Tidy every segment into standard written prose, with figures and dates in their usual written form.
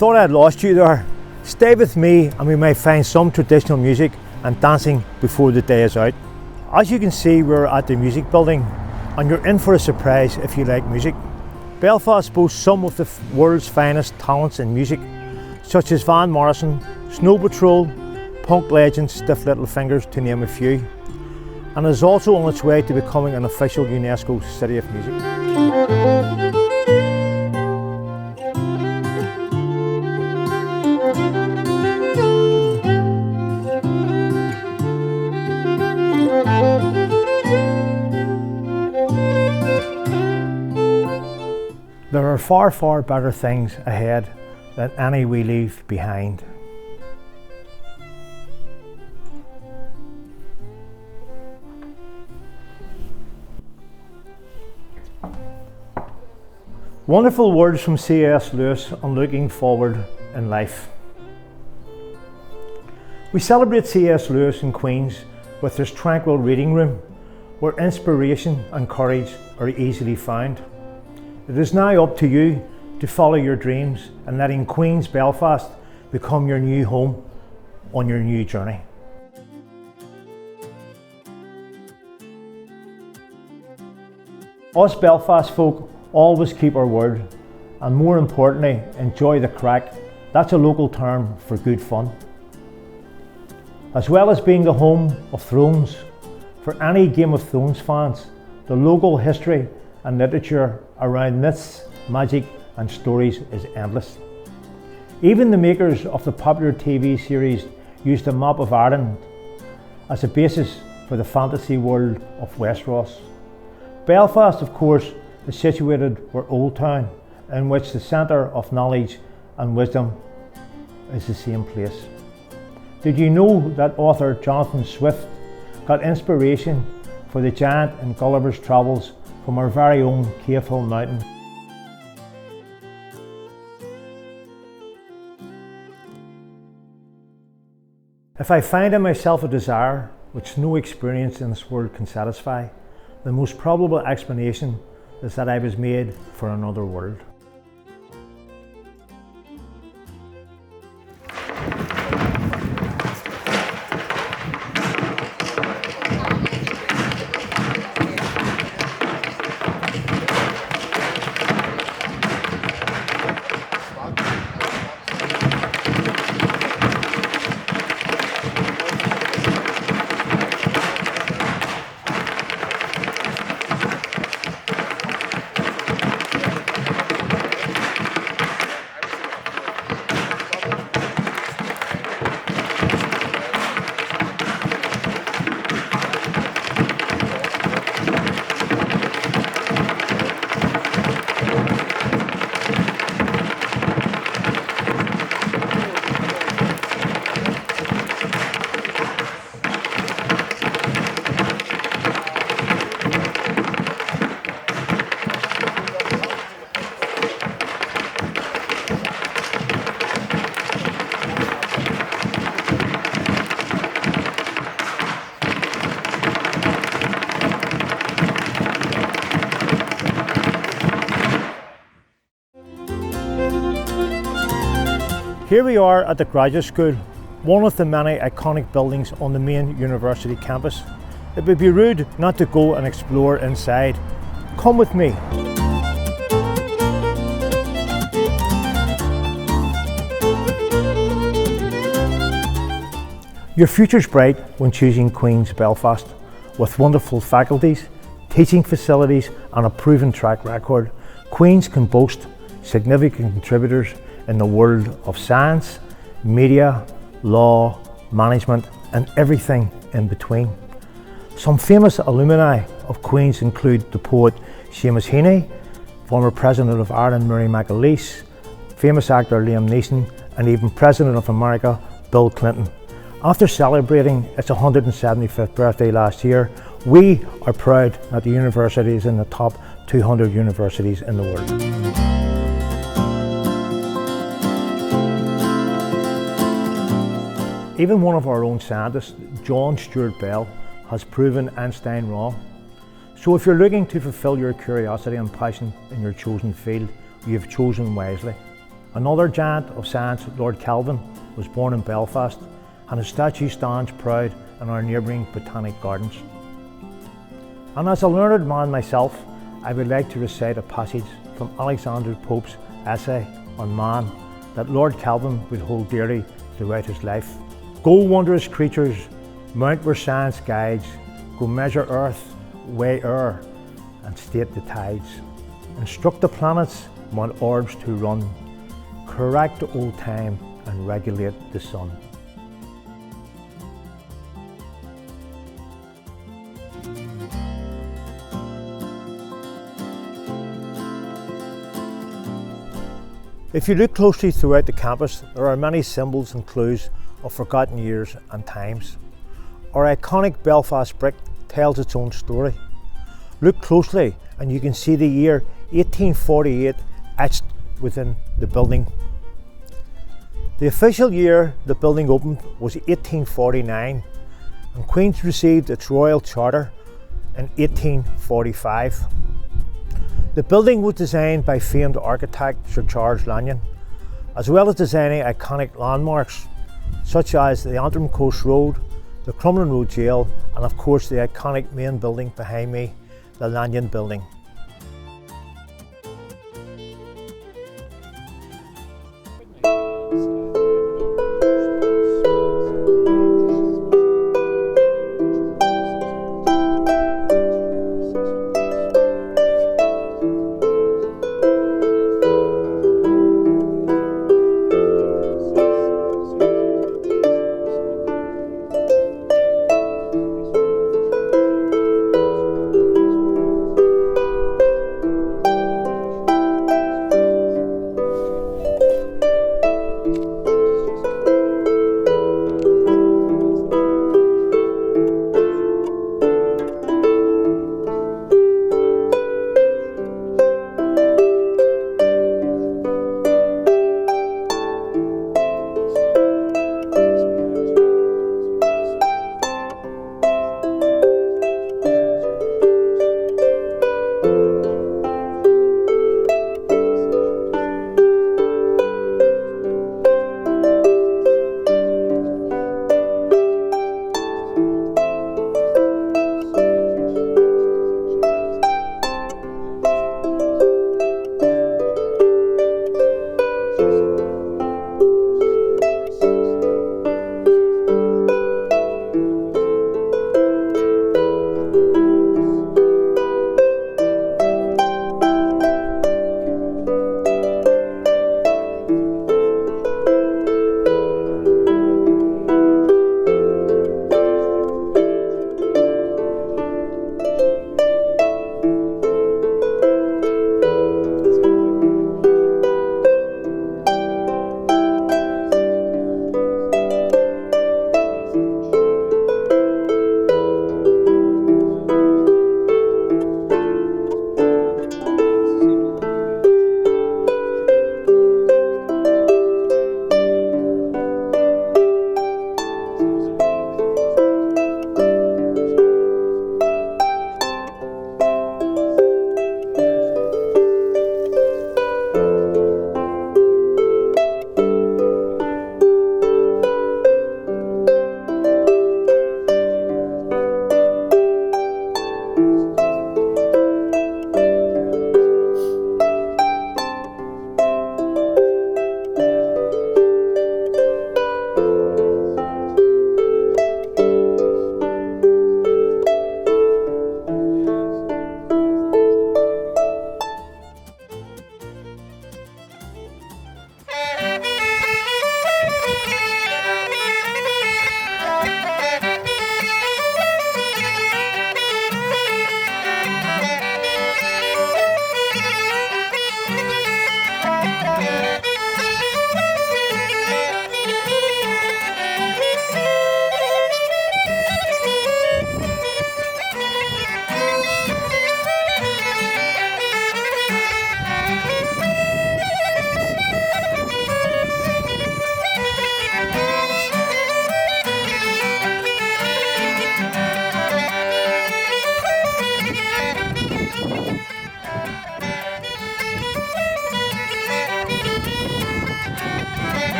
Thought I'd lost you there. Stay with me and we may find some traditional music and dancing before the day is out. As you can see, we're at the music building and you're in for a surprise if you like music. Belfast boasts some of the world's finest talents in music, such as Van Morrison, Snow Patrol, punk legends Stiff Little Fingers, to name a few, and is also on its way to becoming an official UNESCO City of Music. There are far, far better things ahead than any we leave behind. Wonderful words from C.S. Lewis on looking forward in life. We celebrate C.S. Lewis in Queens with his tranquil reading room, where inspiration and courage are easily found. It is now up to you to follow your dreams and letting Queens Belfast become your new home on your new journey. Us Belfast folk always keep our word, and more importantly, enjoy the crack. That's a local term for good fun. As well as being the home of Thrones, for any Game of Thrones fans, the local history and literature around myths, magic and stories is endless. Even the makers of the popular TV series used a map of Ireland as a basis for the fantasy world of Westeros. Belfast, of course, is situated where Old Town, in which the centre of knowledge and wisdom is the same place. Did you know that author Jonathan Swift got inspiration for the giant in Gulliver's Travels from our very own Cave Hill Mountain? If I find in myself a desire which no experience in this world can satisfy, the most probable explanation is that I was made for another world. Here we are at the Graduate School, one of the many iconic buildings on the main university campus. It would be rude not to go and explore inside. Come with me. Your future's bright when choosing Queens Belfast. With wonderful faculties, teaching facilities and a proven track record, Queens can boast significant contributors in the world of science, media, law, management and everything in between. Some famous alumni of Queens include the poet Seamus Heaney, former President of Ireland Mary McAleese, famous actor Liam Neeson and even President of America Bill Clinton. After celebrating its 175th birthday last year, we are proud that the university is in the top 200 universities in the world. Even one of our own scientists, John Stuart Bell, has proven Einstein wrong. So if you're looking to fulfill your curiosity and passion in your chosen field, you have chosen wisely. Another giant of science, Lord Kelvin, was born in Belfast, and his statue stands proud in our neighbouring Botanic Gardens. And as a learned man myself, I would like to recite a passage from Alexander Pope's essay on man that Lord Kelvin would hold dearly throughout his life. Go, wondrous creatures, mount where science guides, go measure earth, weigh air, and state the tides. Instruct the planets, mount orbs to run, correct old time and regulate the sun. If you look closely throughout the campus, there are many symbols and clues of forgotten years and times. Our iconic Belfast brick tells its own story. Look closely and you can see the year 1848 etched within the building. The official year the building opened was 1849, and Queen's received its Royal Charter in 1845. The building was designed by famed architect Sir Charles Lanyon, as well as designing iconic landmarks such as the Antrim Coast Road, the Crumlin Road Jail, and of course the iconic main building behind me, the Lanyon Building.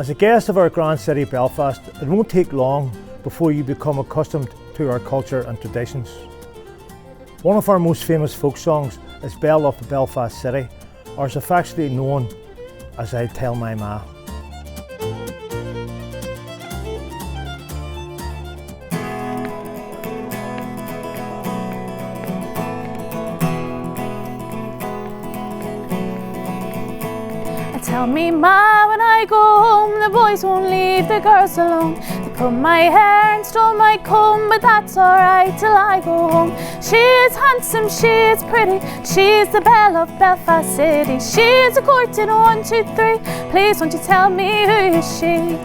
As a guest of our grand city Belfast, it won't take long before you become accustomed to our culture and traditions. One of our most famous folk songs is Belle of the Belfast City, or is affectionately known as I Tell My Ma. Tell me, Ma, when I go home, the boys won't leave the girls alone. They pulled my hair and stole my comb, but that's alright till I go home. She is handsome, she is pretty, she's the belle of Belfast City. She's a courting 1, 2, 3, please won't you tell me who is she?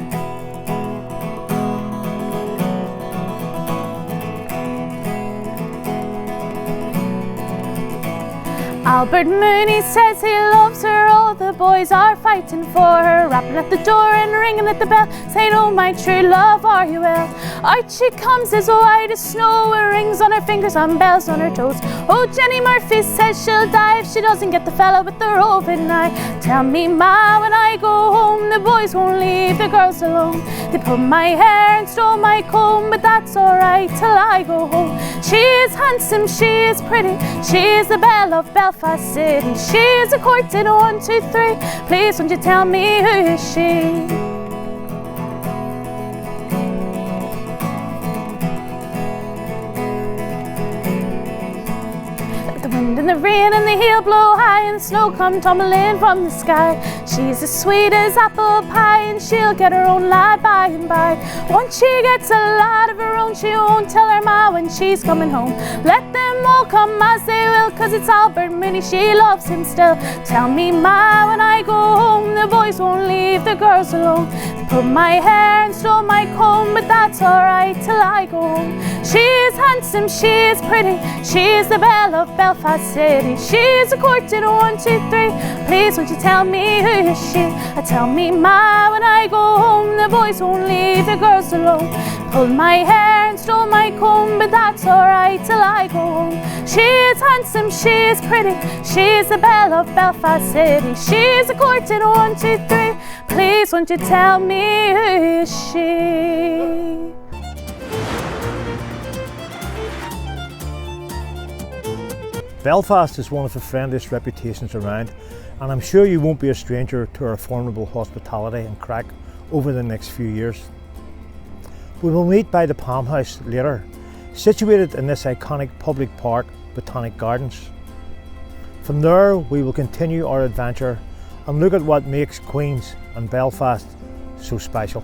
Albert Mooney says he loves her, all the boys are fighting for her, rapping at the door and ringing at the bell, saying, oh my true love, are you well? Archie comes as white as snow, with rings on her fingers and bells on her toes. Oh, Jenny Murphy says she'll die if she doesn't get the fella with the roving eye. Tell me, Ma, when I go home, the boys won't leave the girls alone. They pulled my hair and stole my comb, but that's alright till I go home. She is handsome, she is pretty, she is the belle of Belfast City. She's a courting 1, 2, 3, please won't you tell me who is she? The wind and the rain and the hail blow high, and the snow come tumbling from the sky. She's as sweet as apple pie, and she'll get her own lad by and by. Once she gets a lad of her own, she won't tell her ma when she's coming home. Let them all come as they will, 'cause it's Albert Mooney, she loves him still. Tell me, Ma, when I go home, the boys won't leave the girls alone. They pulled my hair and stole my comb, but that's alright till I go home. She is handsome, she is pretty, she is the belle of Belfast City. She's a courting 1, 2, 3, please won't you tell me who is she? Tell me, Ma, when I go home, the boys won't leave the girls alone. Pulled my hair and stole my comb, but that's alright till I go home. She is handsome, she is pretty, she is the belle of Belfast City. She's a courting 1, 2, 3, please won't you tell me who is she? Belfast is one of the friendliest reputations around, and I'm sure you won't be a stranger to our formidable hospitality and crack over the next few years. We will meet by the Palm House later, situated in this iconic public park, Botanic Gardens. From there we will continue our adventure and look at what makes Queen's and Belfast so special.